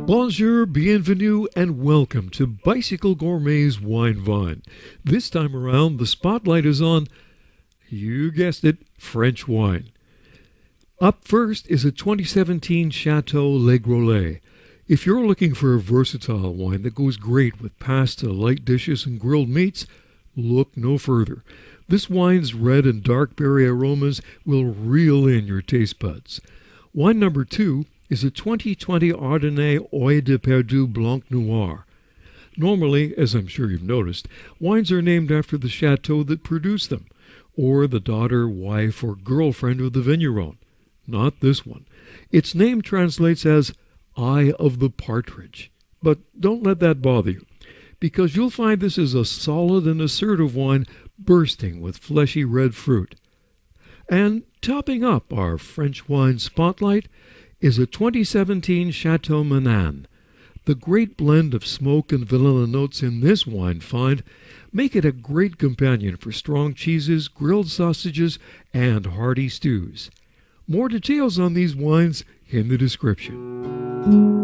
Bonjour, bienvenue, and welcome to Bicycle Gourmet's Wine Vine. This time around, the spotlight is on, you guessed it, French wine. Up first is a 2017 Chateau Le Grolet. If you're looking for a versatile wine that goes great with pasta, light dishes, and grilled meats, look no further. This wine's red and dark berry aromas will reel in your taste buds. Wine number 2 is a 2020 ARDINAT-OEIL-DE-PERDRIX-BLANC-DE-NOIRS. Normally, as I'm sure you've noticed, wines are named after the chateau that produced them, or the daughter, wife, or girlfriend of the vigneron. Not this one. Its name translates as Eye of the Partridge. But don't let that bother you, because you'll find this is a solid and assertive wine bursting with fleshy red fruit. And topping up our French wine spotlight is a 2017 Chateau Menin. The great blend of smoke and vanilla notes in this wine find make it a great companion for strong cheeses, grilled sausages, and hearty stews. More details on these wines in the description.